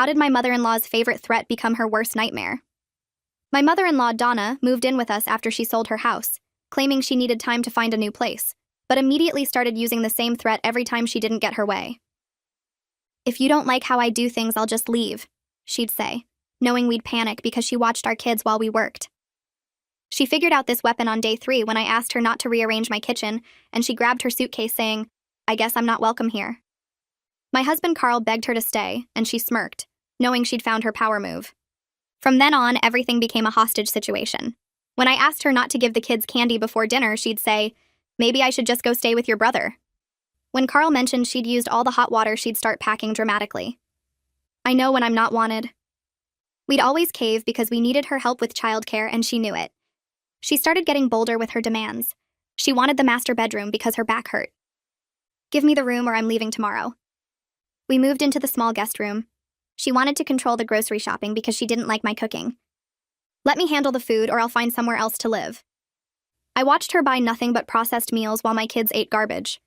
how did my mother-in-law's favorite threat become her worst nightmare? My mother-in-law, Donna, moved in with us after she sold her house, claiming she needed time to find a new place, but immediately started using the same threat every time she didn't get her way. "If you don't like how I do things, I'll just leave," she'd say, knowing we'd panic because she watched our kids while we worked. She figured out this weapon on day 3 when I asked her not to rearrange my kitchen, and she grabbed her suitcase saying, "I guess I'm not welcome here." My husband Carl begged her to stay, and she smirked, knowing she'd found her power move. From then on, everything became a hostage situation. When I asked her not to give the kids candy before dinner, she'd say, "Maybe I should just go stay with your brother." When Carl mentioned she'd used all the hot water, she'd start packing dramatically. I know when I'm not wanted. We'd always cave because we needed her help with childcare, and she knew it. She started getting bolder with her demands. She wanted the master bedroom because her back hurt. "Give me the room or I'm leaving tomorrow." We moved into the small guest room. She wanted to control the grocery shopping because she didn't like my cooking. "Let me handle the food or I'll find somewhere else to live." I watched her buy nothing but processed meals while my kids ate garbage.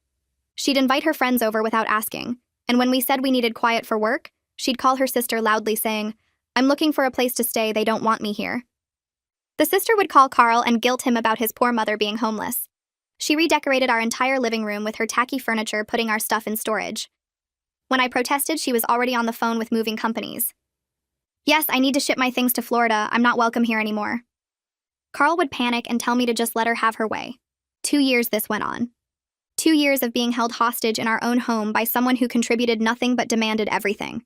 She'd invite her friends over without asking, and when we said we needed quiet for work, she'd call her sister loudly saying, "I'm looking for a place to stay, they don't want me here." The sister would call Carl and guilt him about his poor mother being homeless. She redecorated our entire living room with her tacky furniture, putting our stuff in storage. When I protested, she was already on the phone with moving companies. "Yes, I need to ship my things to Florida. I'm not welcome here anymore." Carl would panic and tell me to just let her have her way. 2 years this went on. 2 years of being held hostage in our own home by someone who contributed nothing but demanded everything.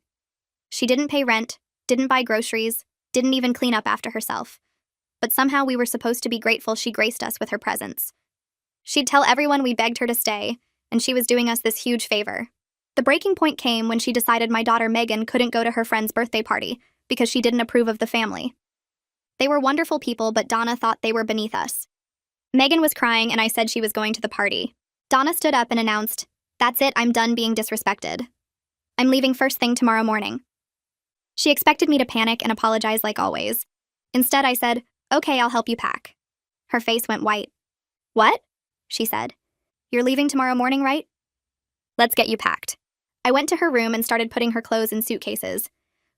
She didn't pay rent, didn't buy groceries, didn't even clean up after herself. But somehow we were supposed to be grateful she graced us with her presence. She'd tell everyone we begged her to stay, and she was doing us this huge favor. The breaking point came when she decided my daughter Megan couldn't go to her friend's birthday party because she didn't approve of the family. They were wonderful people, but Donna thought they were beneath us. Megan was crying, and I said she was going to the party. Donna stood up and announced, "That's it, I'm done being disrespected. I'm leaving first thing tomorrow morning." She expected me to panic and apologize like always. Instead, I said, "Okay, I'll help you pack." Her face went white. "What?" she said. "You're leaving tomorrow morning, right? Let's get you packed." I went to her room and started putting her clothes in suitcases.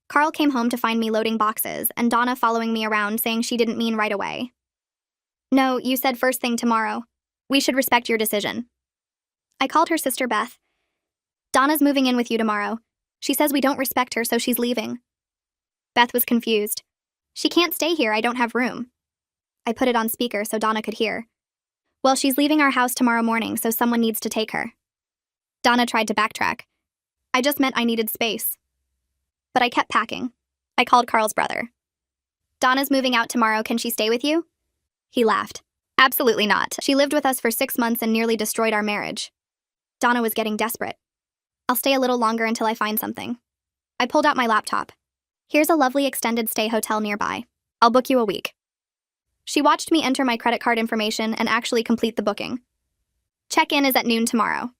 Carl came home to find me loading boxes, and Donna following me around saying she didn't mean right away. "No, you said first thing tomorrow. We should respect your decision." I called her sister Beth. "Donna's moving in with you tomorrow. She says we don't respect her, so she's leaving." Beth was confused. "She can't stay here, I don't have room." I put it on speaker so Donna could hear. "Well, she's leaving our house tomorrow morning, so someone needs to take her." Donna tried to backtrack. "I just meant I needed space." But I kept packing. I called Carl's brother. "Donna's moving out tomorrow, can she stay with you?" He laughed. "Absolutely not. She lived with us for 6 months and nearly destroyed our marriage." Donna was getting desperate. "I'll stay a little longer until I find something." I pulled out my laptop. "Here's a lovely extended stay hotel nearby. I'll book you a week." She watched me enter my credit card information and actually complete the booking. "Check-in is at noon tomorrow."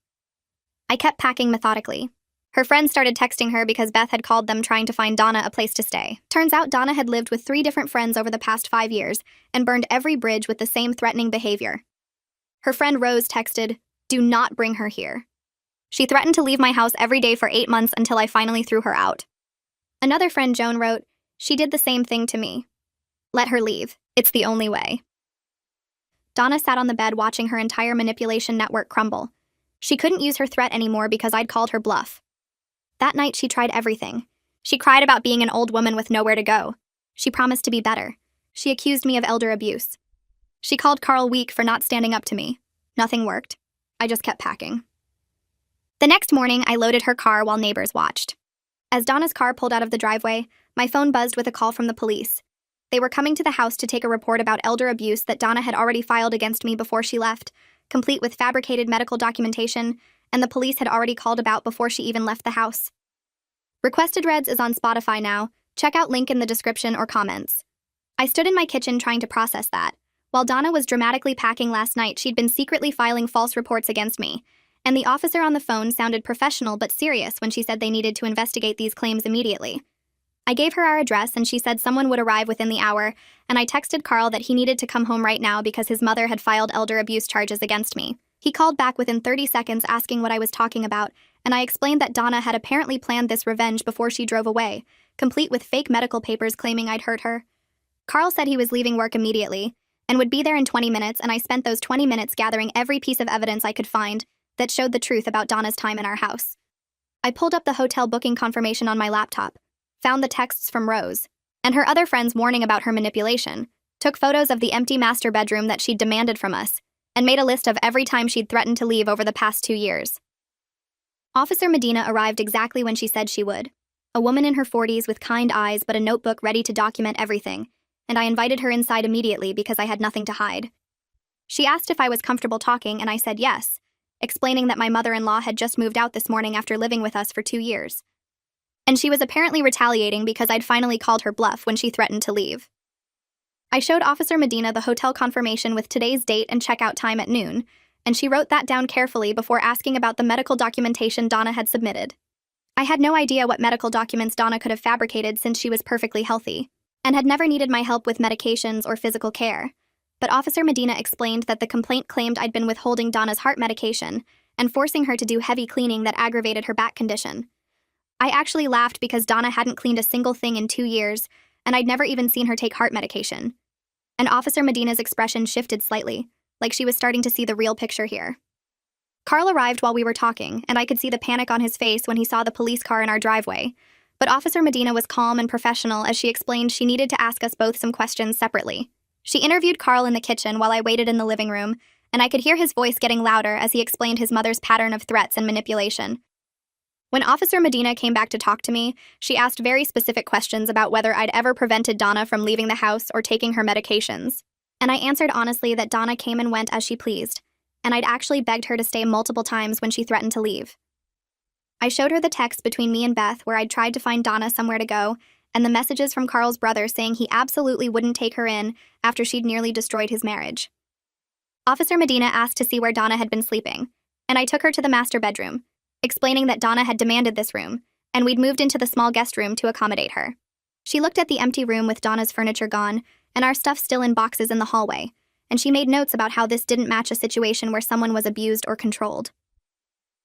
I kept packing methodically. Her friends started texting her because Beth had called them trying to find Donna a place to stay. Turns out Donna had lived with 3 different friends over the past 5 years and burned every bridge with the same threatening behavior. Her friend Rose texted, "Do not bring her here." She threatened to leave my house every day for 8 months until I finally threw her out. Another friend, Joan, wrote, "She did the same thing to me. Let her leave. It's the only way." Donna sat on the bed watching her entire manipulation network crumble. She couldn't use her threat anymore because I'd called her bluff. That night, she tried everything. She cried about being an old woman with nowhere to go. She promised to be better. She accused me of elder abuse. She called Carl weak for not standing up to me. Nothing worked. I just kept packing. The next morning, I loaded her car while neighbors watched. As Donna's car pulled out of the driveway, my phone buzzed with a call from the police. They were coming to the house to take a report about elder abuse that Donna had already filed against me before she left, complete with fabricated medical documentation, and the police had already called about before she even left the house. Requested Reds is on Spotify now. Check out link in the description or comments. I stood in my kitchen trying to process that. While Donna was dramatically packing last night, she'd been secretly filing false reports against me, and the officer on the phone sounded professional but serious when she said they needed to investigate these claims immediately. I gave her our address and she said someone would arrive within the hour, and I texted Carl that he needed to come home right now because his mother had filed elder abuse charges against me. He called back within 30 seconds asking what I was talking about, and I explained that Donna had apparently planned this revenge before she drove away, complete with fake medical papers claiming I'd hurt her. Carl said he was leaving work immediately and would be there in 20 minutes, and I spent those 20 minutes gathering every piece of evidence I could find that showed the truth about Donna's time in our house. I pulled up the hotel booking confirmation on my laptop, found the texts from Rose and her other friends warning about her manipulation, took photos of the empty master bedroom that she'd demanded from us, and made a list of every time she'd threatened to leave over the past 2 years. Officer Medina arrived exactly when she said she would, a woman in her 40s with kind eyes but a notebook ready to document everything, and I invited her inside immediately because I had nothing to hide. She asked if I was comfortable talking, and I said yes, explaining that my mother-in-law had just moved out this morning after living with us for 2 years. And she was apparently retaliating because I'd finally called her bluff when she threatened to leave. I showed Officer Medina the hotel confirmation with today's date and checkout time at noon, and she wrote that down carefully before asking about the medical documentation Donna had submitted. I had no idea what medical documents Donna could have fabricated since she was perfectly healthy, and had never needed my help with medications or physical care. But Officer Medina explained that the complaint claimed I'd been withholding Donna's heart medication and forcing her to do heavy cleaning that aggravated her back condition. I actually laughed because Donna hadn't cleaned a single thing in 2 years, and I'd never even seen her take heart medication. And Officer Medina's expression shifted slightly, like she was starting to see the real picture here. Carl arrived while we were talking, and I could see the panic on his face when he saw the police car in our driveway. But Officer Medina was calm and professional as she explained she needed to ask us both some questions separately. She interviewed Carl in the kitchen while I waited in the living room, and I could hear his voice getting louder as he explained his mother's pattern of threats and manipulation. When Officer Medina came back to talk to me, she asked very specific questions about whether I'd ever prevented Donna from leaving the house or taking her medications. And I answered honestly that Donna came and went as she pleased, and I'd actually begged her to stay multiple times when she threatened to leave. I showed her the text between me and Beth where I'd tried to find Donna somewhere to go, and the messages from Carl's brother saying he absolutely wouldn't take her in after she'd nearly destroyed his marriage. Officer Medina asked to see where Donna had been sleeping, and I took her to the master bedroom, explaining that Donna had demanded this room, and we'd moved into the small guest room to accommodate her. She looked at the empty room with Donna's furniture gone and our stuff still in boxes in the hallway, and she made notes about how this didn't match a situation where someone was abused or controlled.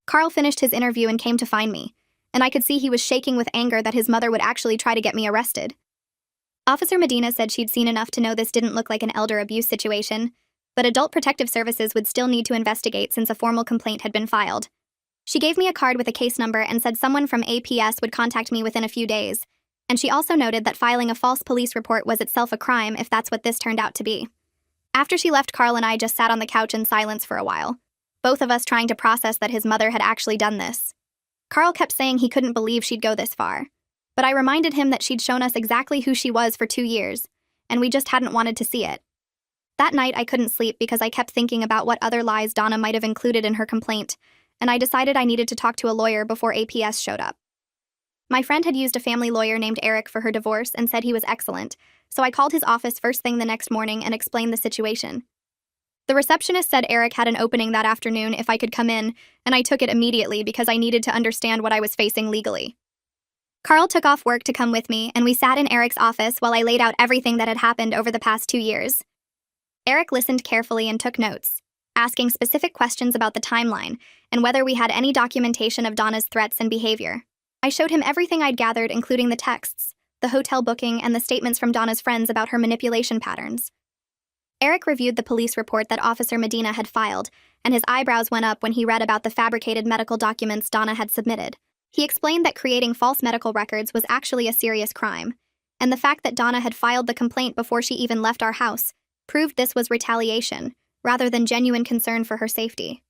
Carl finished his interview and came to find me, and I could see he was shaking with anger that his mother would actually try to get me arrested. Officer Medina said she'd seen enough to know this didn't look like an elder abuse situation, but Adult Protective Services would still need to investigate since a formal complaint had been filed. She gave me a card with a case number and said someone from APS would contact me within a few days, and she also noted that filing a false police report was itself a crime if that's what this turned out to be. After she left, Carl and I just sat on the couch in silence for a while, both of us trying to process that his mother had actually done this. Carl kept saying he couldn't believe she'd go this far, but I reminded him that she'd shown us exactly who she was for 2 years, and we just hadn't wanted to see it. That night I couldn't sleep because I kept thinking about what other lies Donna might have included in her complaint, and I decided I needed to talk to a lawyer before APS showed up. My friend had used a family lawyer named Eric for her divorce and said he was excellent, so I called his office first thing the next morning and explained the situation. The receptionist said Eric had an opening that afternoon if I could come in, and I took it immediately because I needed to understand what I was facing legally. Carl took off work to come with me, and we sat in Eric's office while I laid out everything that had happened over the past 2 years. Eric listened carefully and took notes, asking specific questions about the timeline and whether we had any documentation of Donna's threats and behavior. I showed him everything I'd gathered, including the texts, the hotel booking, and the statements from Donna's friends about her manipulation patterns. Eric reviewed the police report that Officer Medina had filed, and his eyebrows went up when he read about the fabricated medical documents Donna had submitted. He explained that creating false medical records was actually a serious crime, and the fact that Donna had filed the complaint before she even left our house proved this was retaliation, rather than genuine concern for her safety.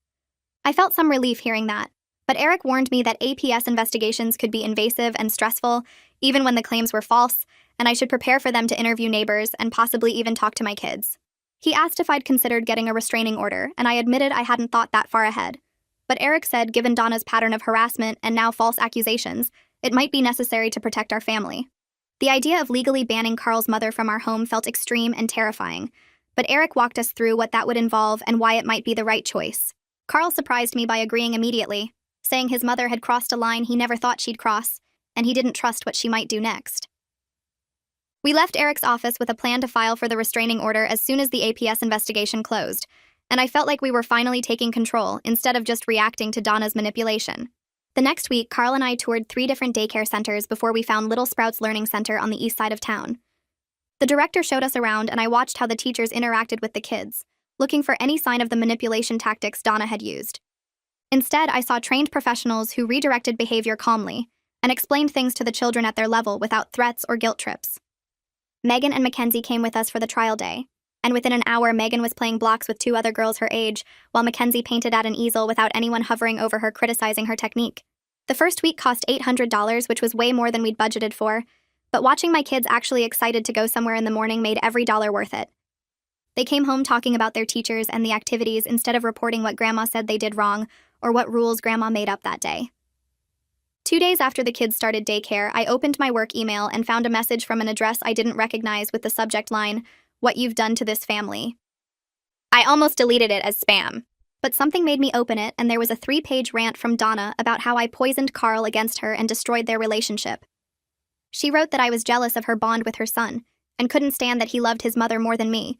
I felt some relief hearing that, but Eric warned me that APS investigations could be invasive and stressful, even when the claims were false, and I should prepare for them to interview neighbors and possibly even talk to my kids. He asked if I'd considered getting a restraining order, and I admitted I hadn't thought that far ahead. But Eric said given Donna's pattern of harassment and now false accusations, it might be necessary to protect our family. The idea of legally banning Carl's mother from our home felt extreme and terrifying, but Eric walked us through what that would involve and why it might be the right choice. Carl surprised me by agreeing immediately, saying his mother had crossed a line he never thought she'd cross, and he didn't trust what she might do next. We left Eric's office with a plan to file for the restraining order as soon as the APS investigation closed, and I felt like we were finally taking control instead of just reacting to Donna's manipulation. The next week, Carl and I toured 3 different daycare centers before we found Little Sprouts Learning Center on the east side of town. The director showed us around, and I watched how the teachers interacted with the kids, looking for any sign of the manipulation tactics Donna had used. Instead, I saw trained professionals who redirected behavior calmly and explained things to the children at their level without threats or guilt trips. Megan and Mackenzie came with us for the trial day, and within an hour, Megan was playing blocks with 2 other girls her age, while Mackenzie painted at an easel without anyone hovering over her criticizing her technique. The first week cost $800, which was way more than we'd budgeted for, but watching my kids actually excited to go somewhere in the morning made every dollar worth it. They came home talking about their teachers and the activities instead of reporting what Grandma said they did wrong or what rules Grandma made up that day. 2 days after the kids started daycare, I opened my work email and found a message from an address I didn't recognize with the subject line, "What you've done to this family." I almost deleted it as spam, but something made me open it, and there was a 3-page rant from Donna about how I poisoned Carl against her and destroyed their relationship. She wrote that I was jealous of her bond with her son and couldn't stand that he loved his mother more than me.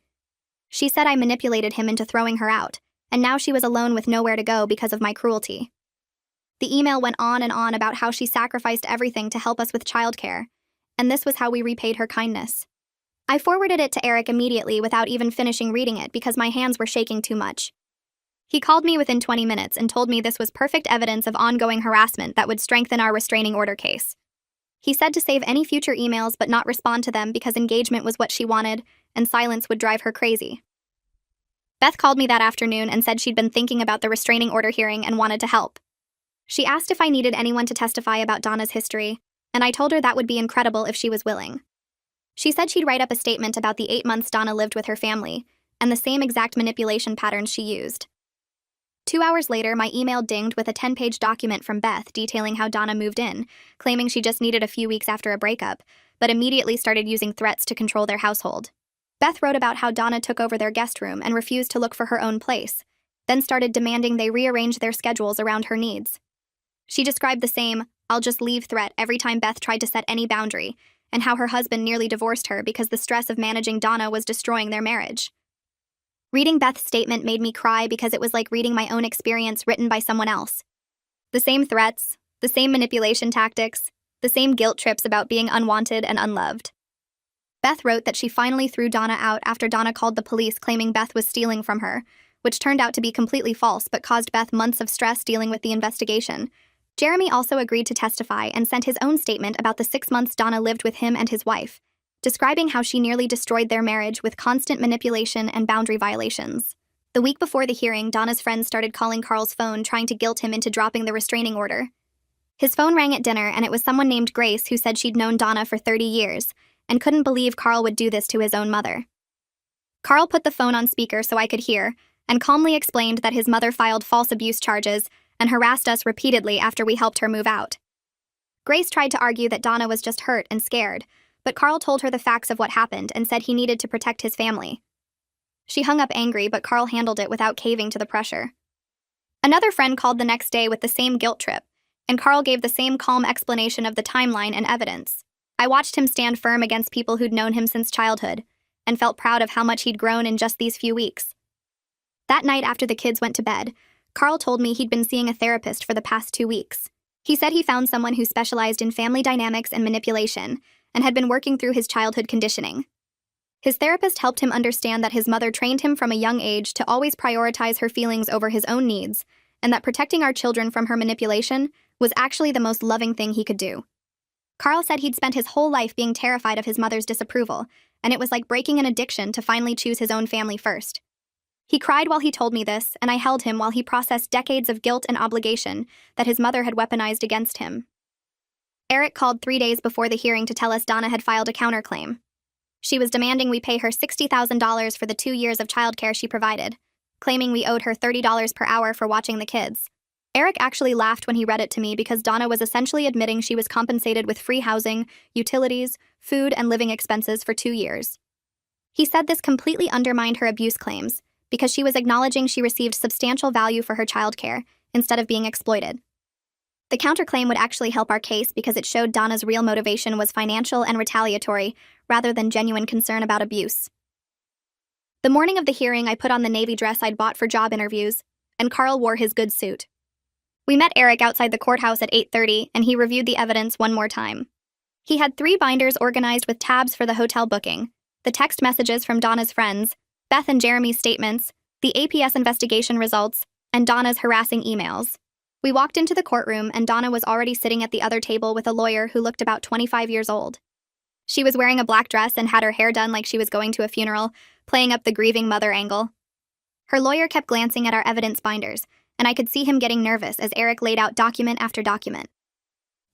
She said I manipulated him into throwing her out, and now she was alone with nowhere to go because of my cruelty. The email went on and on about how she sacrificed everything to help us with childcare, and this was how we repaid her kindness. I forwarded it to Eric immediately without even finishing reading it because my hands were shaking too much. He called me within 20 minutes and told me this was perfect evidence of ongoing harassment that would strengthen our restraining order case. He said to save any future emails but not respond to them because engagement was what she wanted, and silence would drive her crazy. Beth called me that afternoon and said she'd been thinking about the restraining order hearing and wanted to help. She asked if I needed anyone to testify about Donna's history, and I told her that would be incredible if she was willing. She said she'd write up a statement about the 8 months Donna lived with her family, and the same exact manipulation patterns she used. 2 hours later, my email dinged with a 10-page document from Beth detailing how Donna moved in, claiming she just needed a few weeks after a breakup, but immediately started using threats to control their household. Beth wrote about how Donna took over their guest room and refused to look for her own place, then started demanding they rearrange their schedules around her needs. She described the same "I'll just leave" threat every time Beth tried to set any boundary, and how her husband nearly divorced her because the stress of managing Donna was destroying their marriage. Reading Beth's statement made me cry because it was like reading my own experience written by someone else. The same threats, the same manipulation tactics, the same guilt trips about being unwanted and unloved. Beth wrote that she finally threw Donna out after Donna called the police claiming Beth was stealing from her, which turned out to be completely false but caused Beth months of stress dealing with the investigation. Jeremy also agreed to testify and sent his own statement about the 6 months Donna lived with him and his wife, describing how she nearly destroyed their marriage with constant manipulation and boundary violations. The week before the hearing, Donna's friends started calling Carl's phone trying to guilt him into dropping the restraining order. His phone rang at dinner, and it was someone named Grace who said she'd known Donna for 30 years and couldn't believe Carl would do this to his own mother. Carl put the phone on speaker so I could hear and calmly explained that his mother filed false abuse charges and harassed us repeatedly after we helped her move out. Grace tried to argue that Donna was just hurt and scared, but Carl told her the facts of what happened and said he needed to protect his family. She hung up angry, but Carl handled it without caving to the pressure. Another friend called the next day with the same guilt trip, and Carl gave the same calm explanation of the timeline and evidence. I watched him stand firm against people who'd known him since childhood, and felt proud of how much he'd grown in just these few weeks. That night after the kids went to bed, Carl told me he'd been seeing a therapist for the past 2 weeks. He said he found someone who specialized in family dynamics and manipulation, and had been working through his childhood conditioning. His therapist helped him understand that his mother trained him from a young age to always prioritize her feelings over his own needs, and that protecting our children from her manipulation was actually the most loving thing he could do. Carl said he'd spent his whole life being terrified of his mother's disapproval, and it was like breaking an addiction to finally choose his own family first. He cried while he told me this, and I held him while he processed decades of guilt and obligation that his mother had weaponized against him. Eric called 3 days before the hearing to tell us Donna had filed a counterclaim. She was demanding we pay her $60,000 for the 2 years of childcare she provided, claiming we owed her $30 per hour for watching the kids. Eric actually laughed when he read it to me because Donna was essentially admitting she was compensated with free housing, utilities, food, and living expenses for 2 years. He said this completely undermined her abuse claims because she was acknowledging she received substantial value for her childcare instead of being exploited. The counterclaim would actually help our case because it showed Donna's real motivation was financial and retaliatory rather than genuine concern about abuse. The morning of the hearing, I put on the navy dress I'd bought for job interviews, and Carl wore his good suit. We met Eric outside the courthouse at 8:30, and he reviewed the evidence one more time. He had 3 binders organized with tabs for the hotel booking, the text messages from Donna's friends, Beth and Jeremy's statements, the APS investigation results, and Donna's harassing emails. We walked into the courtroom, and Donna was already sitting at the other table with a lawyer who looked about 25 years old. She was wearing a black dress and had her hair done like she was going to a funeral, playing up the grieving mother angle. Her lawyer kept glancing at our evidence binders, and I could see him getting nervous as Eric laid out document after document.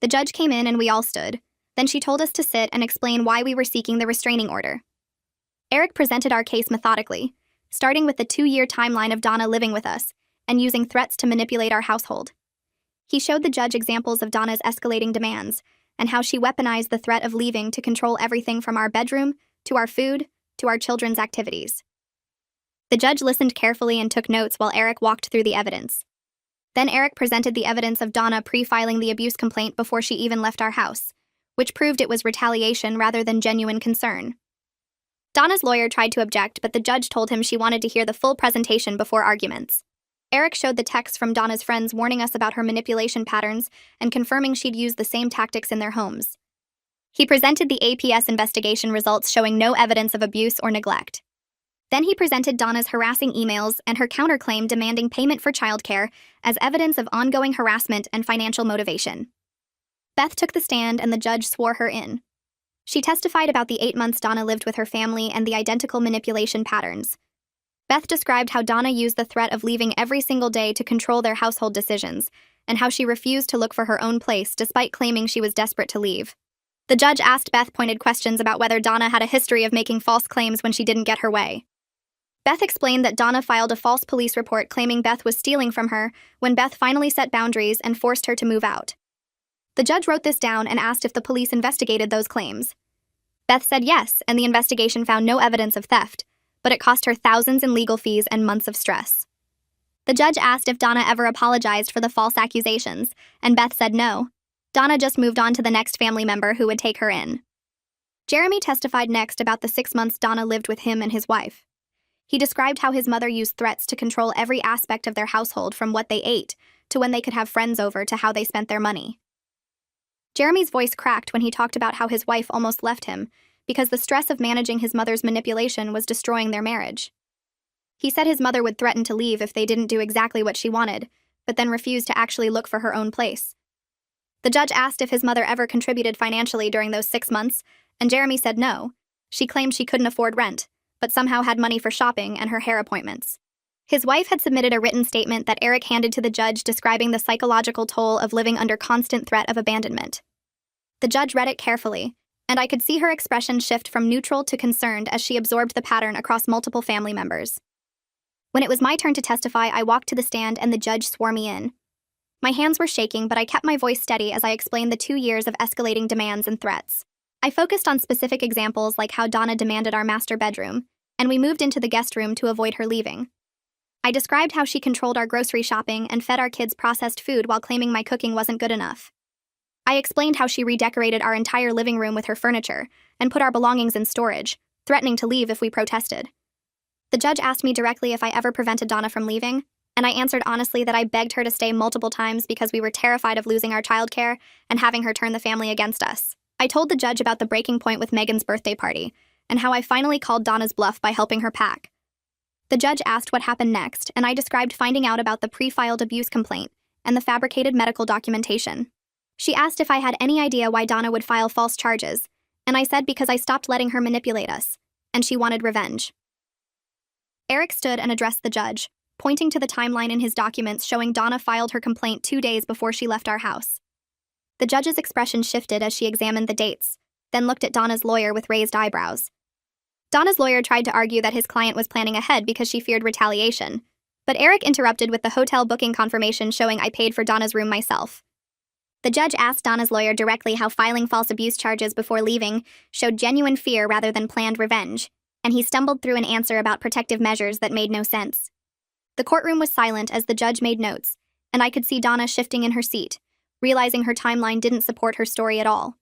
The judge came in and we all stood. Then she told us to sit and explain why we were seeking the restraining order. Eric presented our case methodically, starting with the 2-year timeline of Donna living with us and using threats to manipulate our household. He showed the judge examples of Donna's escalating demands and how she weaponized the threat of leaving to control everything from our bedroom to our food to our children's activities. The judge listened carefully and took notes while Eric walked through the evidence. Then Eric presented the evidence of Donna pre-filing the abuse complaint before she even left our house, which proved it was retaliation rather than genuine concern. Donna's lawyer tried to object, but the judge told him she wanted to hear the full presentation before arguments. Eric showed the texts from Donna's friends warning us about her manipulation patterns and confirming she'd used the same tactics in their homes. He presented the APS investigation results showing no evidence of abuse or neglect. Then he presented Donna's harassing emails and her counterclaim demanding payment for childcare as evidence of ongoing harassment and financial motivation. Beth took the stand and the judge swore her in. She testified about the 8 months Donna lived with her family and the identical manipulation patterns. Beth described how Donna used the threat of leaving every single day to control their household decisions, and how she refused to look for her own place despite claiming she was desperate to leave. The judge asked Beth pointed questions about whether Donna had a history of making false claims when she didn't get her way. Beth explained that Donna filed a false police report claiming Beth was stealing from her when Beth finally set boundaries and forced her to move out. The judge wrote this down and asked if the police investigated those claims. Beth said yes, and the investigation found no evidence of theft, but it cost her thousands in legal fees and months of stress. The judge asked if Donna ever apologized for the false accusations, and Beth said no. Donna just moved on to the next family member who would take her in. Jeremy testified next about the 6 months Donna lived with him and his wife. He described how his mother used threats to control every aspect of their household, from what they ate to when they could have friends over to how they spent their money. Jeremy's voice cracked when he talked about how his wife almost left him because the stress of managing his mother's manipulation was destroying their marriage. He said his mother would threaten to leave if they didn't do exactly what she wanted, but then refused to actually look for her own place. The judge asked if his mother ever contributed financially during those 6 months, and Jeremy said no. She claimed she couldn't afford rent, but somehow had money for shopping and her hair appointments. His wife had submitted a written statement that Eric handed to the judge describing the psychological toll of living under constant threat of abandonment. The judge read it carefully, and I could see her expression shift from neutral to concerned as she absorbed the pattern across multiple family members. When it was my turn to testify, I walked to the stand and the judge swore me in. My hands were shaking, but I kept my voice steady as I explained the 2 years of escalating demands and threats. I focused on specific examples like how Donna demanded our master bedroom, and we moved into the guest room to avoid her leaving. I described how she controlled our grocery shopping and fed our kids processed food while claiming my cooking wasn't good enough. I explained how she redecorated our entire living room with her furniture and put our belongings in storage, threatening to leave if we protested. The judge asked me directly if I ever prevented Donna from leaving, and I answered honestly that I begged her to stay multiple times because we were terrified of losing our childcare and having her turn the family against us. I told the judge about the breaking point with Megan's birthday party and how I finally called Donna's bluff by helping her pack. The judge asked what happened next, and I described finding out about the pre-filed abuse complaint and the fabricated medical documentation. She asked if I had any idea why Donna would file false charges, and I said because I stopped letting her manipulate us, and she wanted revenge. Eric stood and addressed the judge, pointing to the timeline in his documents showing Donna filed her complaint 2 days before she left our house. The judge's expression shifted as she examined the dates, then looked at Donna's lawyer with raised eyebrows. Donna's lawyer tried to argue that his client was planning ahead because she feared retaliation, but Eric interrupted with the hotel booking confirmation showing I paid for Donna's room myself. The judge asked Donna's lawyer directly how filing false abuse charges before leaving showed genuine fear rather than planned revenge, and he stumbled through an answer about protective measures that made no sense. The courtroom was silent as the judge made notes, and I could see Donna shifting in her seat, realizing her timeline didn't support her story at all.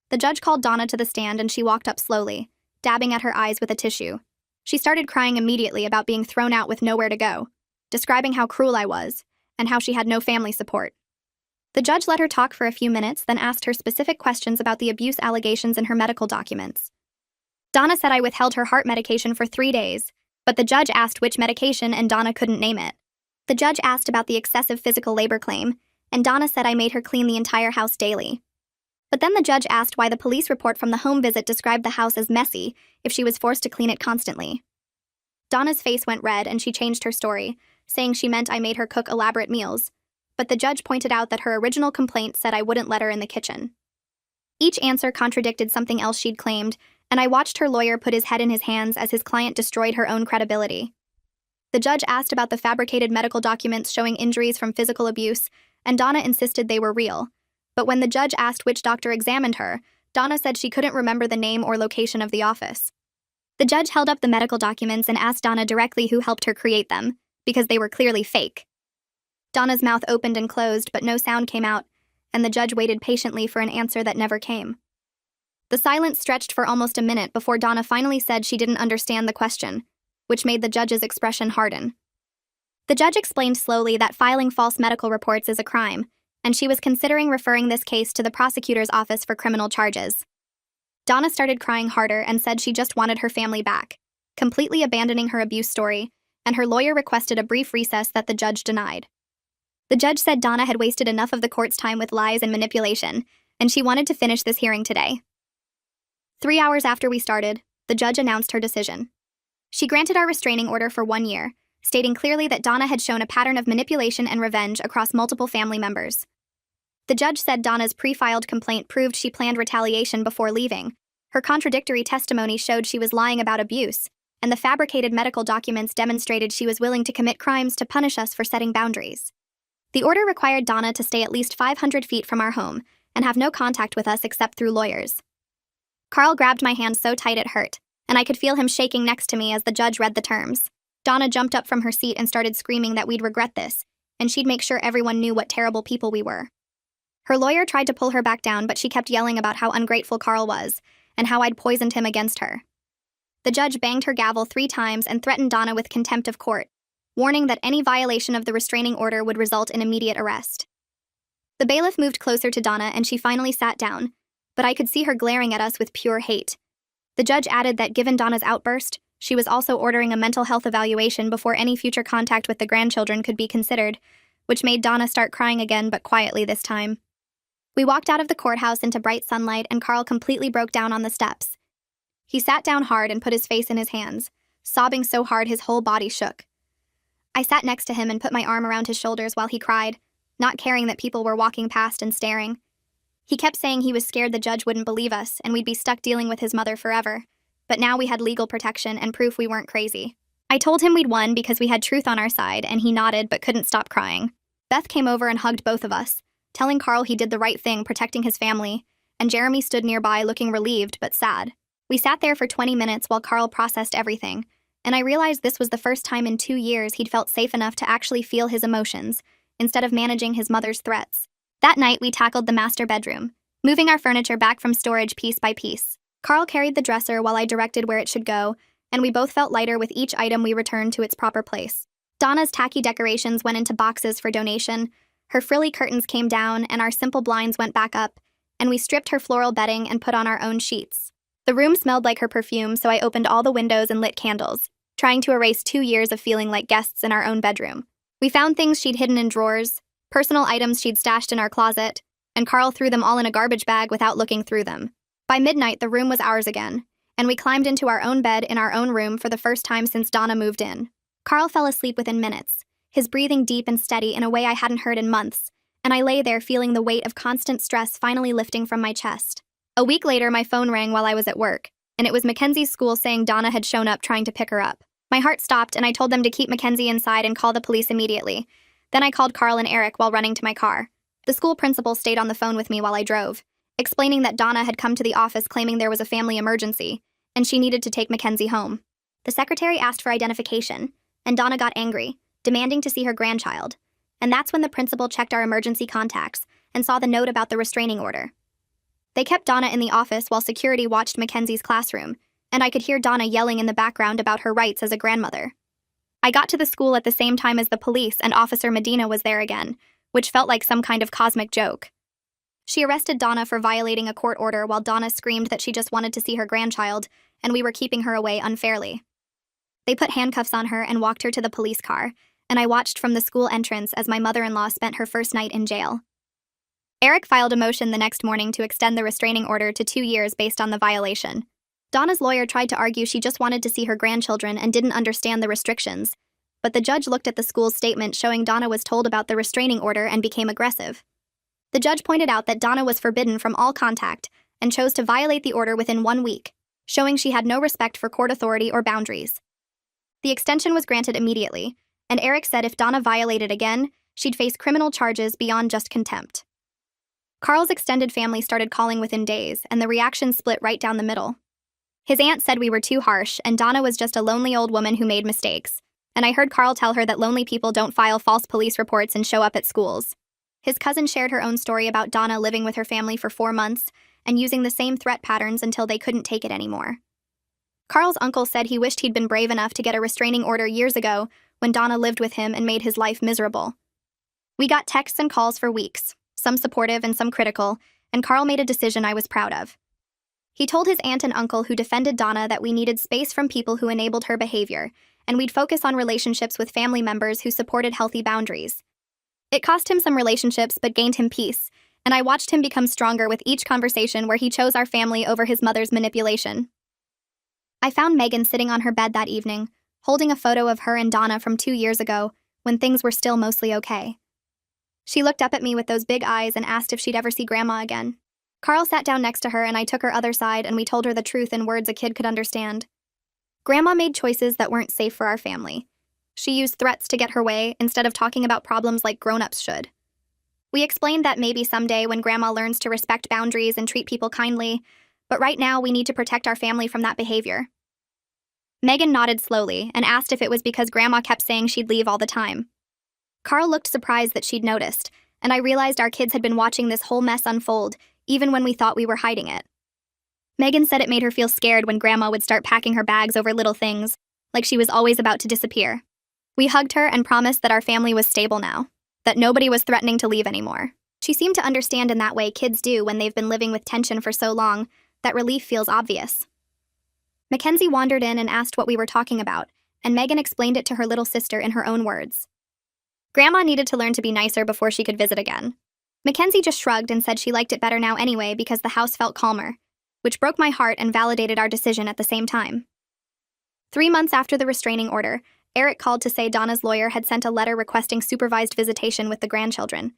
The judge called Donna to the stand and she walked up slowly, dabbing at her eyes with a tissue. She started crying immediately about being thrown out with nowhere to go, describing how cruel I was and how she had no family support. The judge let her talk for a few minutes, then asked her specific questions about the abuse allegations in her medical documents. Donna said I withheld her heart medication for 3 days, but the judge asked which medication and Donna couldn't name it. The judge asked about the excessive physical labor claim, and Donna said I made her clean the entire house daily. But then the judge asked why the police report from the home visit described the house as messy if she was forced to clean it constantly. Donna's face went red and she changed her story, saying she meant I made her cook elaborate meals, but the judge pointed out that her original complaint said I wouldn't let her in the kitchen. Each answer contradicted something else she'd claimed, and I watched her lawyer put his head in his hands as his client destroyed her own credibility. The judge asked about the fabricated medical documents showing injuries from physical abuse, and Donna insisted they were real. But when the judge asked which doctor examined her, Donna said she couldn't remember the name or location of the office. The judge held up the medical documents and asked Donna directly who helped her create them, because they were clearly fake. Donna's mouth opened and closed, but no sound came out, and the judge waited patiently for an answer that never came. The silence stretched for almost a minute before Donna finally said she didn't understand the question, which made the judge's expression harden. The judge explained slowly that filing false medical reports is a crime, and she was considering referring this case to the prosecutor's office for criminal charges. Donna started crying harder and said she just wanted her family back, completely abandoning her abuse story, and her lawyer requested a brief recess that the judge denied. The judge said Donna had wasted enough of the court's time with lies and manipulation, and she wanted to finish this hearing today. 3 hours after we started, the judge announced her decision. She granted our restraining order for 1 year, stating clearly that Donna had shown a pattern of manipulation and revenge across multiple family members. The judge said Donna's pre-filed complaint proved she planned retaliation before leaving. Her contradictory testimony showed she was lying about abuse, and the fabricated medical documents demonstrated she was willing to commit crimes to punish us for setting boundaries. The order required Donna to stay at least 500 feet from our home and have no contact with us except through lawyers. Carl grabbed my hand so tight it hurt, and I could feel him shaking next to me as the judge read the terms. Donna jumped up from her seat and started screaming that we'd regret this, and she'd make sure everyone knew what terrible people we were. Her lawyer tried to pull her back down, but she kept yelling about how ungrateful Carl was and how I'd poisoned him against her. The judge banged her gavel 3 times and threatened Donna with contempt of court, warning that any violation of the restraining order would result in immediate arrest. The bailiff moved closer to Donna and she finally sat down, but I could see her glaring at us with pure hate. The judge added that given Donna's outburst, she was also ordering a mental health evaluation before any future contact with the grandchildren could be considered, which made Donna start crying again, but quietly this time. We walked out of the courthouse into bright sunlight and Carl completely broke down on the steps. He sat down hard and put his face in his hands, sobbing so hard his whole body shook. I sat next to him and put my arm around his shoulders while he cried, not caring that people were walking past and staring. He kept saying he was scared the judge wouldn't believe us and we'd be stuck dealing with his mother forever, but now we had legal protection and proof we weren't crazy. I told him we'd won because we had truth on our side, and he nodded but couldn't stop crying. Beth came over and hugged both of us, telling Carl he did the right thing protecting his family, and Jeremy stood nearby looking relieved but sad. We sat there for 20 minutes while Carl processed everything, and I realized this was the first time in 2 years he'd felt safe enough to actually feel his emotions, instead of managing his mother's threats. That night, we tackled the master bedroom, moving our furniture back from storage piece by piece. Carl carried the dresser while I directed where it should go, and we both felt lighter with each item we returned to its proper place. Donna's tacky decorations went into boxes for donation, her frilly curtains came down, and our simple blinds went back up, and we stripped her floral bedding and put on our own sheets. The room smelled like her perfume, so I opened all the windows and lit candles, trying to erase 2 years of feeling like guests in our own bedroom. We found things she'd hidden in drawers, personal items she'd stashed in our closet, and Carl threw them all in a garbage bag without looking through them. By midnight, the room was ours again, and we climbed into our own bed in our own room for the first time since Donna moved in. Carl fell asleep within minutes, his breathing deep and steady in a way I hadn't heard in months, and I lay there feeling the weight of constant stress finally lifting from my chest. A week later, my phone rang while I was at work, and it was Mackenzie's school saying Donna had shown up trying to pick her up. My heart stopped, and I told them to keep Mackenzie inside and call the police immediately. Then I called Carl and Eric while running to my car. The school principal stayed on the phone with me while I drove, explaining that Donna had come to the office claiming there was a family emergency, and she needed to take Mackenzie home. The secretary asked for identification, and Donna got angry, demanding to see her grandchild, and that's when the principal checked our emergency contacts and saw the note about the restraining order. They kept Donna in the office while security watched Mackenzie's classroom, and I could hear Donna yelling in the background about her rights as a grandmother. I got to the school at the same time as the police, and Officer Medina was there again, which felt like some kind of cosmic joke. She arrested Donna for violating a court order while Donna screamed that she just wanted to see her grandchild, and we were keeping her away unfairly. They put handcuffs on her and walked her to the police car, and I watched from the school entrance as my mother-in-law spent her first night in jail. Eric filed a motion the next morning to extend the restraining order to 2 years based on the violation. Donna's lawyer tried to argue she just wanted to see her grandchildren and didn't understand the restrictions, but the judge looked at the school's statement showing Donna was told about the restraining order and became aggressive. The judge pointed out that Donna was forbidden from all contact and chose to violate the order within 1 week, showing she had no respect for court authority or boundaries. The extension was granted immediately, and Eric said if Donna violated again, she'd face criminal charges beyond just contempt. Carl's extended family started calling within days, and the reaction split right down the middle. His aunt said we were too harsh, and Donna was just a lonely old woman who made mistakes, and I heard Carl tell her that lonely people don't file false police reports and show up at schools. His cousin shared her own story about Donna living with her family for 4 months and using the same threat patterns until they couldn't take it anymore. Carl's uncle said he wished he'd been brave enough to get a restraining order years ago when Donna lived with him and made his life miserable. We got texts and calls for weeks, some supportive and some critical, and Carl made a decision I was proud of. He told his aunt and uncle who defended Donna that we needed space from people who enabled her behavior, and we'd focus on relationships with family members who supported healthy boundaries. It cost him some relationships but gained him peace, and I watched him become stronger with each conversation where he chose our family over his mother's manipulation. I found Megan sitting on her bed that evening, holding a photo of her and Donna from 2 years ago, when things were still mostly okay. She looked up at me with those big eyes and asked if she'd ever see Grandma again. Carl sat down next to her and I took her other side and we told her the truth in words a kid could understand. Grandma made choices that weren't safe for our family. She used threats to get her way instead of talking about problems like grown-ups should. We explained that maybe someday when Grandma learns to respect boundaries and treat people kindly, but right now we need to protect our family from that behavior. Megan nodded slowly and asked if it was because Grandma kept saying she'd leave all the time. Carl looked surprised that she'd noticed, and I realized our kids had been watching this whole mess unfold, even when we thought we were hiding it. Megan said it made her feel scared when Grandma would start packing her bags over little things, like she was always about to disappear. We hugged her and promised that our family was stable now, that nobody was threatening to leave anymore. She seemed to understand in that way kids do when they've been living with tension for so long that relief feels obvious. Mackenzie wandered in and asked what we were talking about, and Megan explained it to her little sister in her own words. Grandma needed to learn to be nicer before she could visit again. Mackenzie just shrugged and said she liked it better now anyway because the house felt calmer, which broke my heart and validated our decision at the same time. 3 months after the restraining order, Eric called to say Donna's lawyer had sent a letter requesting supervised visitation with the grandchildren.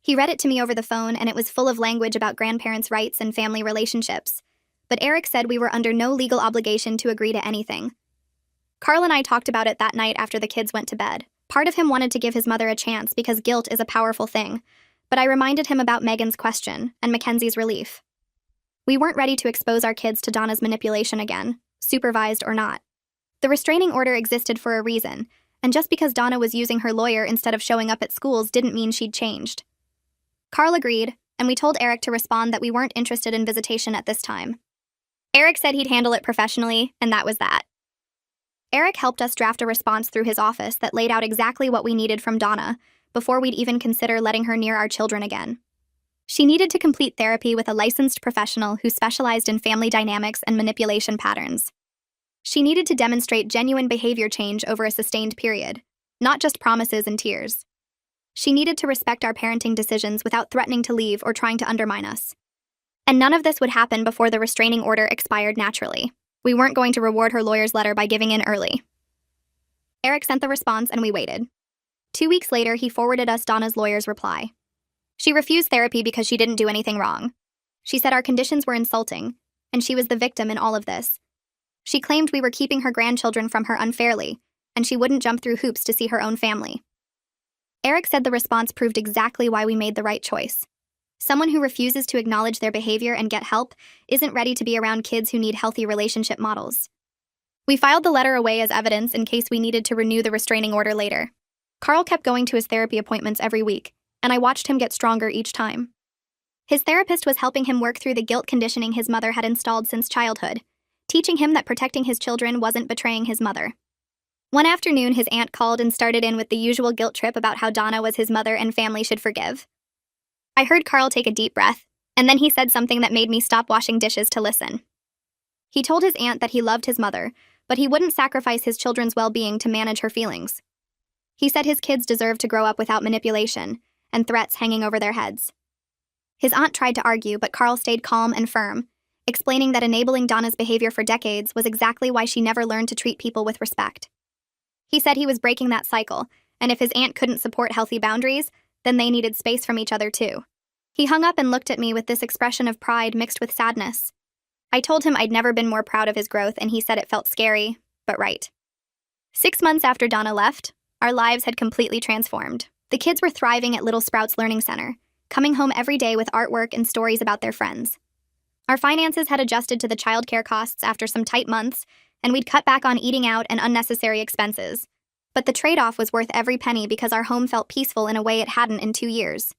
He read it to me over the phone and it was full of language about grandparents' rights and family relationships, but Eric said we were under no legal obligation to agree to anything. Carl and I talked about it that night after the kids went to bed. Part of him wanted to give his mother a chance because guilt is a powerful thing, but I reminded him about Megan's question and Mackenzie's relief. We weren't ready to expose our kids to Donna's manipulation again, supervised or not. The restraining order existed for a reason, and just because Donna was using her lawyer instead of showing up at schools didn't mean she'd changed. Carl agreed, and we told Eric to respond that we weren't interested in visitation at this time. Eric said he'd handle it professionally, and that was that. Eric helped us draft a response through his office that laid out exactly what we needed from Donna before we'd even consider letting her near our children again. She needed to complete therapy with a licensed professional who specialized in family dynamics and manipulation patterns. She needed to demonstrate genuine behavior change over a sustained period, not just promises and tears. She needed to respect our parenting decisions without threatening to leave or trying to undermine us. And none of this would happen before the restraining order expired naturally. We weren't going to reward her lawyer's letter by giving in early. Eric sent the response and we waited. 2 weeks later, he forwarded us Donna's lawyer's reply. She refused therapy because she didn't do anything wrong. She said our conditions were insulting, and she was the victim in all of this. She claimed we were keeping her grandchildren from her unfairly, and she wouldn't jump through hoops to see her own family. Eric said the response proved exactly why we made the right choice. Someone who refuses to acknowledge their behavior and get help isn't ready to be around kids who need healthy relationship models. We filed the letter away as evidence in case we needed to renew the restraining order later. Carl kept going to his therapy appointments every week, and I watched him get stronger each time. His therapist was helping him work through the guilt conditioning his mother had installed since childhood, teaching him that protecting his children wasn't betraying his mother. One afternoon, his aunt called and started in with the usual guilt trip about how Donna was his mother and family should forgive. I heard Carl take a deep breath, and then he said something that made me stop washing dishes to listen. He told his aunt that he loved his mother, but he wouldn't sacrifice his children's well-being to manage her feelings. He said his kids deserved to grow up without manipulation and threats hanging over their heads. His aunt tried to argue, but Carl stayed calm and firm, explaining that enabling Donna's behavior for decades was exactly why she never learned to treat people with respect. He said he was breaking that cycle, and if his aunt couldn't support healthy boundaries, then they needed space from each other too. He hung up and looked at me with this expression of pride mixed with sadness. I told him I'd never been more proud of his growth, and he said it felt scary, but right. 6 months after Donna left, our lives had completely transformed. The kids were thriving at Little Sprouts Learning Center, coming home every day with artwork and stories about their friends. Our finances had adjusted to the childcare costs after some tight months, and we'd cut back on eating out and unnecessary expenses. But the trade-off was worth every penny because our home felt peaceful in a way it hadn't in 2 years.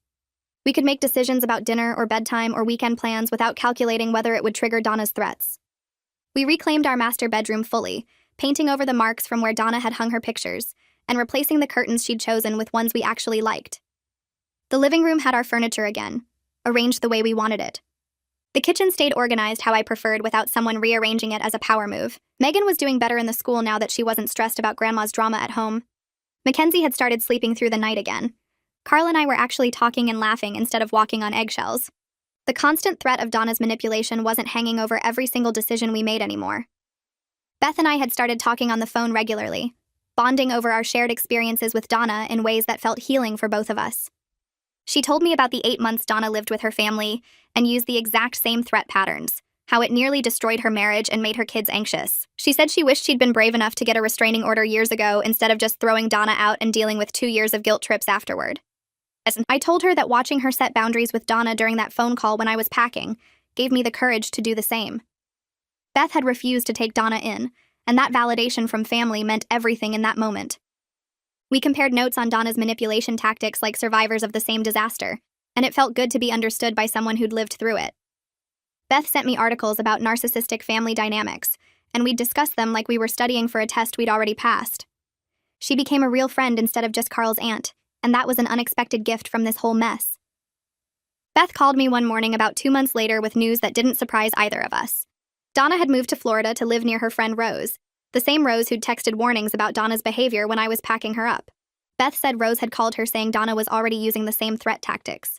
We could make decisions about dinner or bedtime or weekend plans without calculating whether it would trigger Donna's threats. We reclaimed our master bedroom fully, painting over the marks from where Donna had hung her pictures, and replacing the curtains she'd chosen with ones we actually liked. The living room had our furniture again, arranged the way we wanted it. The kitchen stayed organized how I preferred without someone rearranging it as a power move. Megan was doing better in the school now that she wasn't stressed about Grandma's drama at home. Mackenzie had started sleeping through the night again. Carl and I were actually talking and laughing instead of walking on eggshells. The constant threat of Donna's manipulation wasn't hanging over every single decision we made anymore. Beth and I had started talking on the phone regularly, bonding over our shared experiences with Donna in ways that felt healing for both of us. She told me about the 8 months Donna lived with her family and used the exact same threat patterns, how it nearly destroyed her marriage and made her kids anxious. She said she wished she'd been brave enough to get a restraining order years ago instead of just throwing Donna out and dealing with 2 years of guilt trips afterward. I told her that watching her set boundaries with Donna during that phone call when I was packing gave me the courage to do the same. Beth had refused to take Donna in, and that validation from family meant everything in that moment. We compared notes on Donna's manipulation tactics like survivors of the same disaster, and it felt good to be understood by someone who'd lived through it. Beth sent me articles about narcissistic family dynamics, and we'd discuss them like we were studying for a test we'd already passed. She became a real friend instead of just Carl's aunt, and that was an unexpected gift from this whole mess. Beth called me one morning about 2 months later with news that didn't surprise either of us. Donna had moved to Florida to live near her friend Rose, the same Rose who'd texted warnings about Donna's behavior when I was packing her up. Beth said Rose had called her saying Donna was already using the same threat tactics.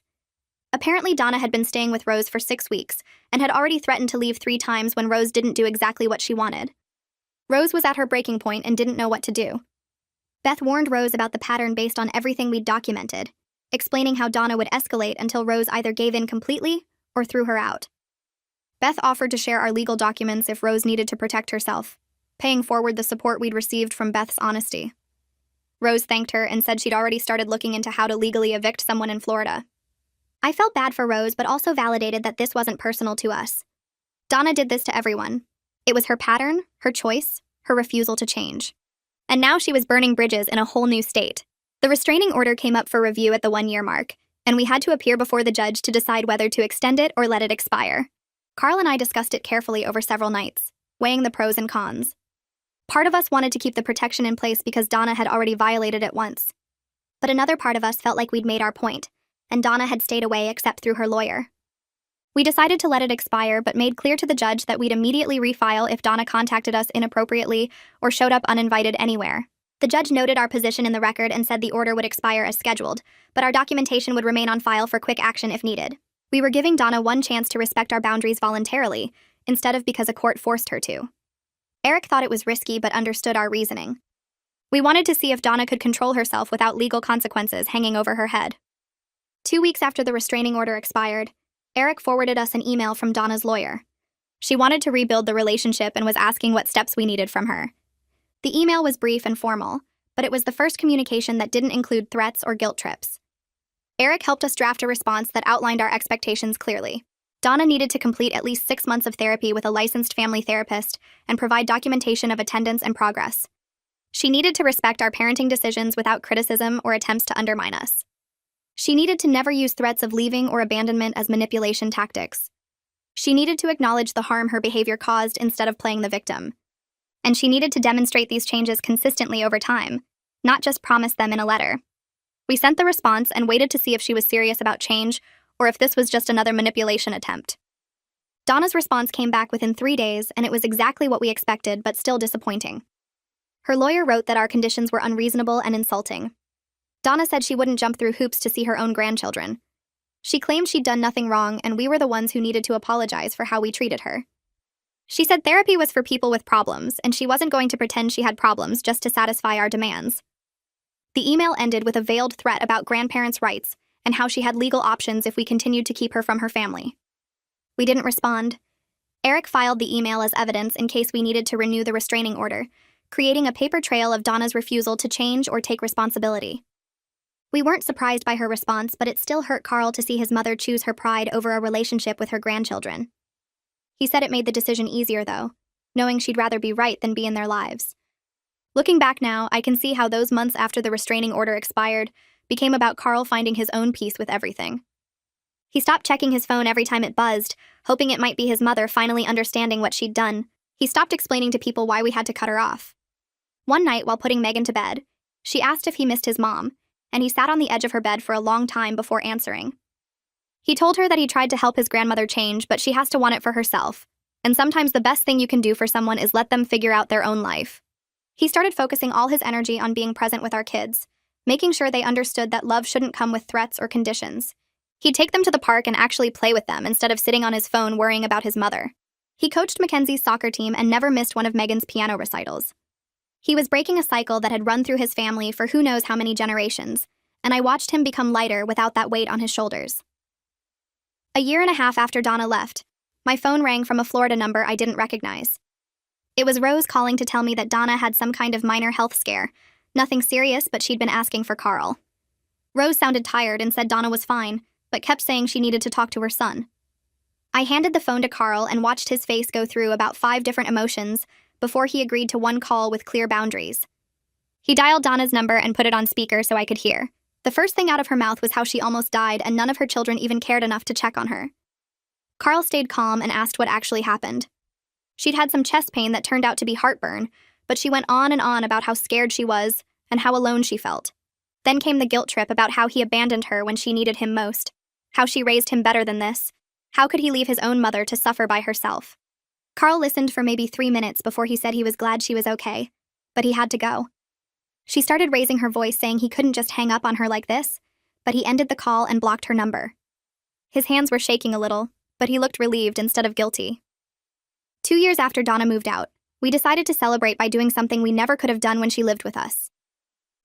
Apparently, Donna had been staying with Rose for 6 weeks and had already threatened to leave 3 times when Rose didn't do exactly what she wanted. Rose was at her breaking point and didn't know what to do. Beth warned Rose about the pattern based on everything we'd documented, explaining how Donna would escalate until Rose either gave in completely or threw her out. Beth offered to share our legal documents if Rose needed to protect herself, paying forward the support we'd received from Beth's honesty. Rose thanked her and said she'd already started looking into how to legally evict someone in Florida. I felt bad for Rose, but also validated that this wasn't personal to us. Donna did this to everyone. It was her pattern, her choice, her refusal to change. And now she was burning bridges in a whole new state. The restraining order came up for review at the 1-year mark, and we had to appear before the judge to decide whether to extend it or let it expire. Carl and I discussed it carefully over several nights, weighing the pros and cons. Part of us wanted to keep the protection in place because Donna had already violated it once. But another part of us felt like we'd made our point, and Donna had stayed away except through her lawyer. We decided to let it expire, but made clear to the judge that we'd immediately refile if Donna contacted us inappropriately or showed up uninvited anywhere. The judge noted our position in the record and said the order would expire as scheduled, but our documentation would remain on file for quick action if needed. We were giving Donna one chance to respect our boundaries voluntarily, instead of because a court forced her to. Eric thought it was risky but understood our reasoning. We wanted to see if Donna could control herself without legal consequences hanging over her head. 2 weeks after the restraining order expired, Eric forwarded us an email from Donna's lawyer. She wanted to rebuild the relationship and was asking what steps we needed from her. The email was brief and formal, but it was the first communication that didn't include threats or guilt trips. Eric helped us draft a response that outlined our expectations clearly. Donna needed to complete at least 6 months of therapy with a licensed family therapist and provide documentation of attendance and progress. She needed to respect our parenting decisions without criticism or attempts to undermine us. She needed to never use threats of leaving or abandonment as manipulation tactics. She needed to acknowledge the harm her behavior caused instead of playing the victim. And she needed to demonstrate these changes consistently over time, not just promise them in a letter. We sent the response and waited to see if she was serious about change or if this was just another manipulation attempt. Donna's response came back within 3 days, and it was exactly what we expected, but still disappointing. Her lawyer wrote that our conditions were unreasonable and insulting. Donna said she wouldn't jump through hoops to see her own grandchildren. She claimed she'd done nothing wrong, and we were the ones who needed to apologize for how we treated her. She said therapy was for people with problems, and she wasn't going to pretend she had problems just to satisfy our demands. The email ended with a veiled threat about grandparents' rights and how she had legal options if we continued to keep her from her family. We didn't respond. Eric filed the email as evidence in case we needed to renew the restraining order, creating a paper trail of Donna's refusal to change or take responsibility. We weren't surprised by her response, but it still hurt Carl to see his mother choose her pride over a relationship with her grandchildren. He said it made the decision easier, though, knowing she'd rather be right than be in their lives. Looking back now, I can see how those months after the restraining order expired became about Carl finding his own peace with everything. He stopped checking his phone every time it buzzed, hoping it might be his mother finally understanding what she'd done. He stopped explaining to people why we had to cut her off. One night, while putting Megan to bed, she asked if he missed his mom, and he sat on the edge of her bed for a long time before answering. He told her that he tried to help his grandmother change, but she has to want it for herself, and sometimes the best thing you can do for someone is let them figure out their own life. He started focusing all his energy on being present with our kids, making sure they understood that love shouldn't come with threats or conditions. He'd take them to the park and actually play with them instead of sitting on his phone worrying about his mother. He coached Mackenzie's soccer team and never missed one of Megan's piano recitals. He was breaking a cycle that had run through his family for who knows how many generations, and I watched him become lighter without that weight on his shoulders. A year and a half after Donna left, my phone rang from a Florida number I didn't recognize. It was Rose calling to tell me that Donna had some kind of minor health scare. Nothing serious, but she'd been asking for Carl. Rose sounded tired and said Donna was fine, but kept saying she needed to talk to her son. I handed the phone to Carl and watched his face go through about 5 different emotions before he agreed to one call with clear boundaries. He dialed Donna's number and put it on speaker so I could hear. The first thing out of her mouth was how she almost died and none of her children even cared enough to check on her. Carl stayed calm and asked what actually happened. She'd had some chest pain that turned out to be heartburn, but she went on and on about how scared she was and how alone she felt. Then came the guilt trip about how he abandoned her when she needed him most, how she raised him better than this. How could he leave his own mother to suffer by herself? Carl listened for maybe 3 minutes before he said he was glad she was okay, but he had to go. She started raising her voice saying he couldn't just hang up on her like this, but he ended the call and blocked her number. His hands were shaking a little, but he looked relieved instead of guilty. 2 years after Donna moved out, we decided to celebrate by doing something we never could have done when she lived with us.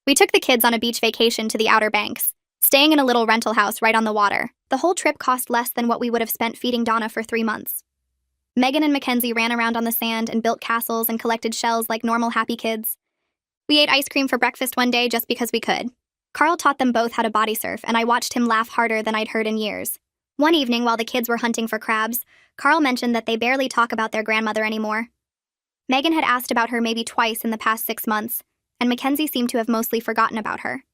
We took the kids on a beach vacation to the Outer Banks, staying in a little rental house right on the water. The whole trip cost less than what we would have spent feeding Donna for 3 months. Megan and Mackenzie ran around on the sand and built castles and collected shells like normal happy kids. We ate ice cream for breakfast one day just because we could. Carl taught them both how to body surf, and I watched him laugh harder than I'd heard in years. One evening, while the kids were hunting for crabs, Carl mentioned that they barely talk about their grandmother anymore. Megan had asked about her maybe twice in the past 6 months, and Mackenzie seemed to have mostly forgotten about her.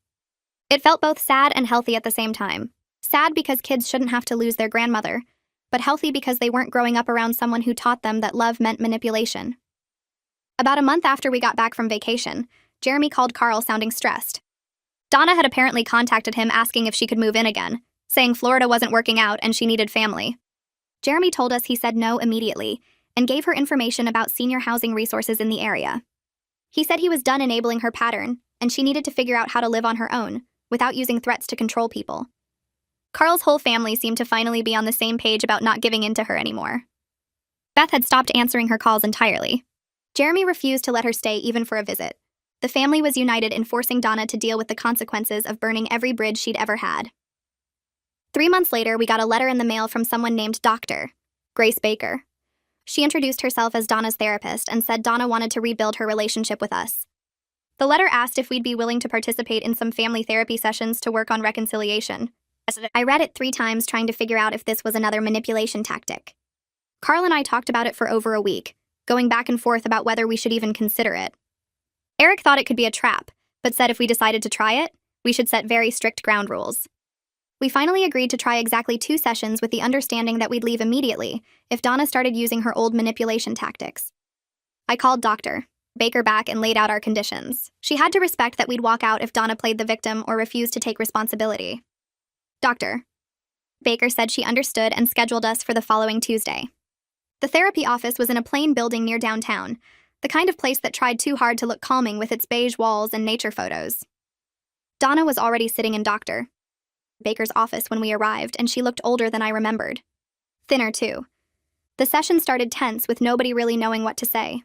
It felt both sad and healthy at the same time. Sad because kids shouldn't have to lose their grandmother, but healthy because they weren't growing up around someone who taught them that love meant manipulation. About a month after we got back from vacation, Jeremy called Carl sounding stressed. Donna had apparently contacted him asking if she could move in again, saying Florida wasn't working out and she needed family. Jeremy told us he said no immediately and gave her information about senior housing resources in the area. He said he was done enabling her pattern and she needed to figure out how to live on her own without using threats to control people. Carl's whole family seemed to finally be on the same page about not giving in to her anymore. Beth had stopped answering her calls entirely. Jeremy refused to let her stay even for a visit. The family was united in forcing Donna to deal with the consequences of burning every bridge she'd ever had. 3 months later, we got a letter in the mail from someone named Dr. Grace Baker. She introduced herself as Donna's therapist and said Donna wanted to rebuild her relationship with us. The letter asked if we'd be willing to participate in some family therapy sessions to work on reconciliation. I read it 3 times trying to figure out if this was another manipulation tactic. Carl and I talked about it for over a week, going back and forth about whether we should even consider it. Eric thought it could be a trap, but said if we decided to try it, we should set very strict ground rules. We finally agreed to try exactly 2 sessions with the understanding that we'd leave immediately if Donna started using her old manipulation tactics. I called Dr. Baker back and laid out our conditions. She had to respect that we'd walk out if Donna played the victim or refused to take responsibility. Dr. Baker said she understood and scheduled us for the following Tuesday. The therapy office was in a plain building near downtown, the kind of place that tried too hard to look calming with its beige walls and nature photos. Donna was already sitting in Dr. Baker's office when we arrived, and she looked older than I remembered. Thinner, too. The session started tense, with nobody really knowing what to say.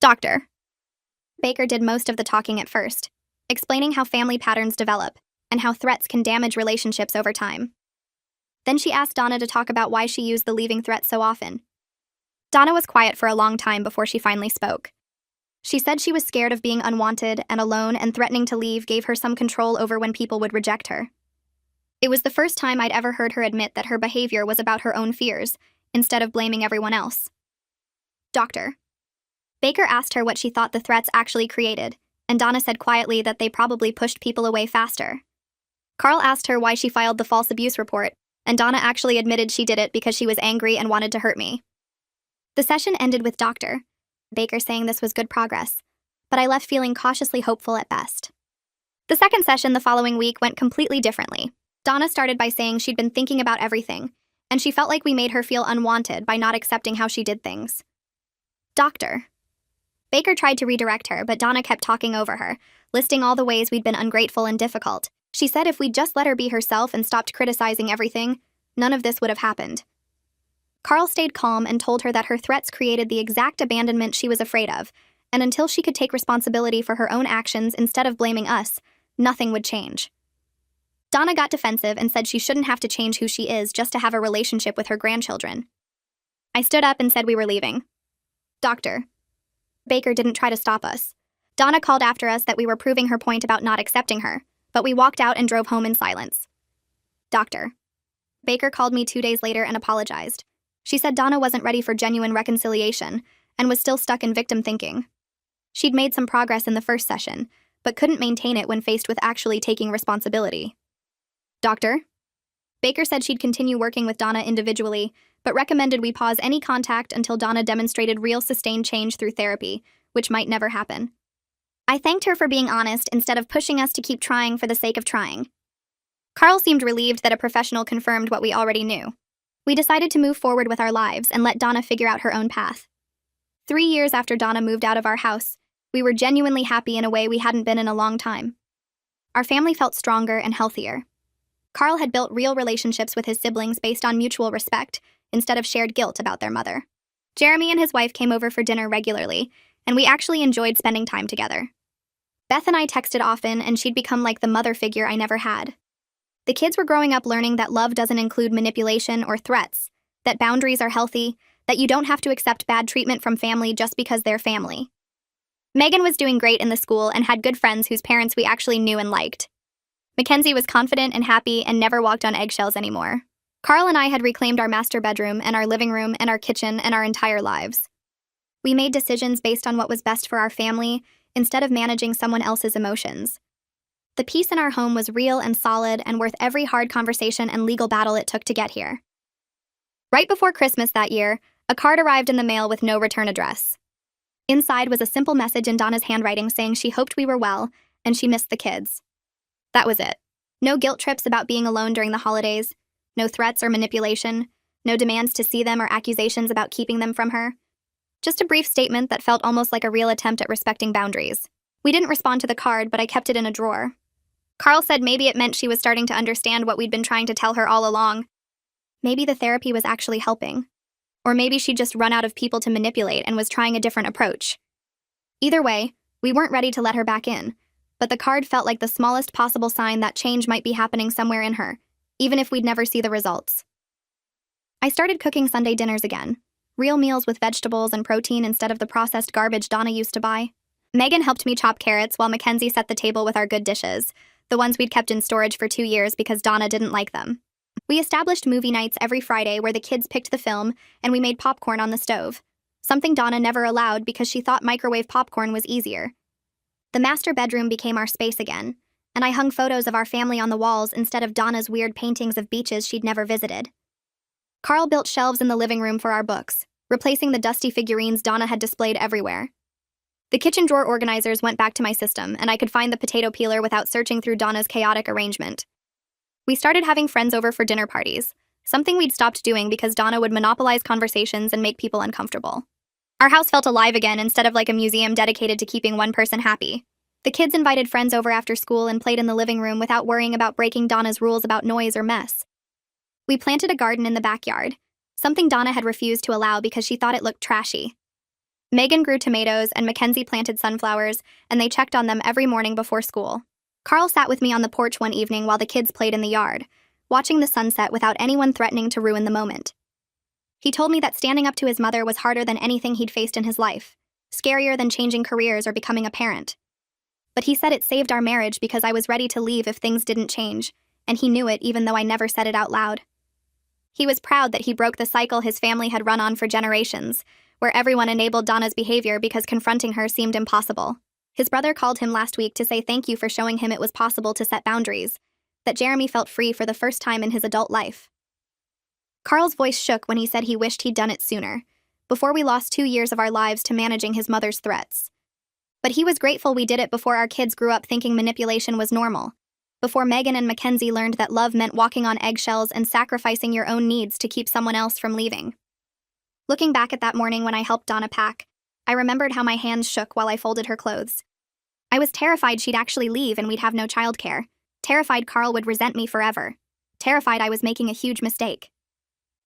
Dr. Baker did most of the talking at first, explaining how family patterns develop and how threats can damage relationships over time. Then she asked Donna to talk about why she used the leaving threat so often. Donna was quiet for a long time before she finally spoke. She said she was scared of being unwanted and alone, and threatening to leave gave her some control over when people would reject her. It was the first time I'd ever heard her admit that her behavior was about her own fears, instead of blaming everyone else. Dr. Baker asked her what she thought the threats actually created, and Donna said quietly that they probably pushed people away faster. Carl asked her why she filed the false abuse report, and Donna actually admitted she did it because she was angry and wanted to hurt me. The session ended with Dr. Baker saying this was good progress, but I left feeling cautiously hopeful at best. The second session the following week went completely differently. Donna started by saying she'd been thinking about everything, and she felt like we made her feel unwanted by not accepting how she did things. Dr. Baker tried to redirect her, but Donna kept talking over her, listing all the ways we'd been ungrateful and difficult. She said if we'd just let her be herself and stopped criticizing everything, none of this would have happened. Carl stayed calm and told her that her threats created the exact abandonment she was afraid of, and until she could take responsibility for her own actions instead of blaming us, nothing would change. Donna got defensive and said she shouldn't have to change who she is just to have a relationship with her grandchildren. I stood up and said we were leaving. Dr. Baker didn't try to stop us. Donna called after us that we were proving her point about not accepting her, but we walked out and drove home in silence. Dr. Baker called me 2 days later and apologized. She said Donna wasn't ready for genuine reconciliation and was still stuck in victim thinking. She'd made some progress in the first session, but couldn't maintain it when faced with actually taking responsibility. Dr. Baker said she'd continue working with Donna individually, but recommended we pause any contact until Donna demonstrated real sustained change through therapy, which might never happen. I thanked her for being honest instead of pushing us to keep trying for the sake of trying. Carl seemed relieved that a professional confirmed what we already knew. We decided to move forward with our lives and let Donna figure out her own path. 3 years after Donna moved out of our house, we were genuinely happy in a way we hadn't been in a long time. Our family felt stronger and healthier. Carl had built real relationships with his siblings based on mutual respect instead of shared guilt about their mother. Jeremy and his wife came over for dinner regularly, and we actually enjoyed spending time together. Beth and I texted often, and she'd become like the mother figure I never had. The kids were growing up learning that love doesn't include manipulation or threats, that boundaries are healthy, that you don't have to accept bad treatment from family just because they're family. Megan was doing great in the school and had good friends whose parents we actually knew and liked. Mackenzie was confident and happy and never walked on eggshells anymore. Carl and I had reclaimed our master bedroom and our living room and our kitchen and our entire lives. We made decisions based on what was best for our family instead of managing someone else's emotions. The peace in our home was real and solid and worth every hard conversation and legal battle it took to get here. Right before Christmas that year, a card arrived in the mail with no return address. Inside was a simple message in Donna's handwriting saying she hoped we were well and she missed the kids. That was it. No guilt trips about being alone during the holidays, no threats or manipulation, no demands to see them or accusations about keeping them from her. Just a brief statement that felt almost like a real attempt at respecting boundaries. We didn't respond to the card, but I kept it in a drawer. Carl said maybe it meant she was starting to understand what we'd been trying to tell her all along. Maybe the therapy was actually helping. Or maybe she'd just run out of people to manipulate and was trying a different approach. Either way, we weren't ready to let her back in, but the card felt like the smallest possible sign that change might be happening somewhere in her, even if we'd never see the results. I started cooking Sunday dinners again, real meals with vegetables and protein instead of the processed garbage Donna used to buy. Megan helped me chop carrots while Mackenzie set the table with our good dishes, the ones we'd kept in storage for 2 years because Donna didn't like them. We established movie nights every Friday where the kids picked the film and we made popcorn on the stove, something Donna never allowed because she thought microwave popcorn was easier. The master bedroom became our space again, and I hung photos of our family on the walls instead of Donna's weird paintings of beaches she'd never visited. Carl built shelves in the living room for our books, replacing the dusty figurines Donna had displayed everywhere. The kitchen drawer organizers went back to my system, and I could find the potato peeler without searching through Donna's chaotic arrangement. We started having friends over for dinner parties, something we'd stopped doing because Donna would monopolize conversations and make people uncomfortable. Our house felt alive again instead of like a museum dedicated to keeping one person happy. The kids invited friends over after school and played in the living room without worrying about breaking Donna's rules about noise or mess. We planted a garden in the backyard, something Donna had refused to allow because she thought it looked trashy. Megan grew tomatoes and Mackenzie planted sunflowers, and they checked on them every morning before school. Carl sat with me on the porch one evening while the kids played in the yard, watching the sunset without anyone threatening to ruin the moment. He told me that standing up to his mother was harder than anything he'd faced in his life, scarier than changing careers or becoming a parent. But he said it saved our marriage because I was ready to leave if things didn't change, and he knew it even though I never said it out loud. He was proud that he broke the cycle his family had run on for generations, where everyone enabled Donna's behavior because confronting her seemed impossible. His brother called him last week to say thank you for showing him it was possible to set boundaries, that Jeremy felt free for the first time in his adult life. Carl's voice shook when he said he wished he'd done it sooner, before we lost 2 years of our lives to managing his mother's threats. But he was grateful we did it before our kids grew up thinking manipulation was normal, before Megan and Mackenzie learned that love meant walking on eggshells and sacrificing your own needs to keep someone else from leaving. Looking back at that morning when I helped Donna pack, I remembered how my hands shook while I folded her clothes. I was terrified she'd actually leave and we'd have no childcare, terrified Carl would resent me forever, terrified I was making a huge mistake.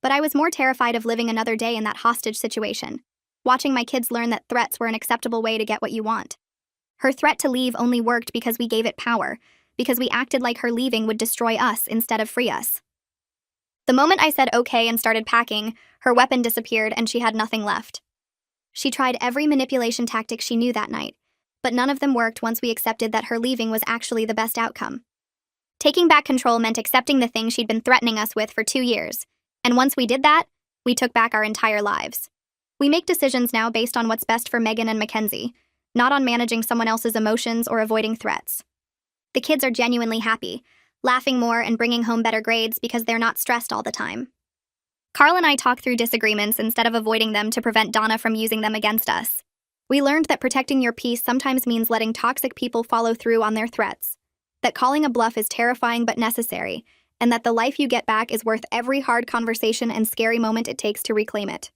But I was more terrified of living another day in that hostage situation, watching my kids learn that threats were an acceptable way to get what you want. Her threat to leave only worked because we gave it power, because we acted like her leaving would destroy us instead of free us. The moment I said okay and started packing, her weapon disappeared and she had nothing left. She tried every manipulation tactic she knew that night, but none of them worked once we accepted that her leaving was actually the best outcome. Taking back control meant accepting the thing she'd been threatening us with for 2 years, and once we did that, we took back our entire lives. We make decisions now based on what's best for Megan and Mackenzie, not on managing someone else's emotions or avoiding threats. The kids are genuinely happy, laughing more and bringing home better grades because they're not stressed all the time. Carl and I talk through disagreements instead of avoiding them to prevent Donna from using them against us. We learned that protecting your peace sometimes means letting toxic people follow through on their threats, that calling a bluff is terrifying but necessary, and that the life you get back is worth every hard conversation and scary moment it takes to reclaim it.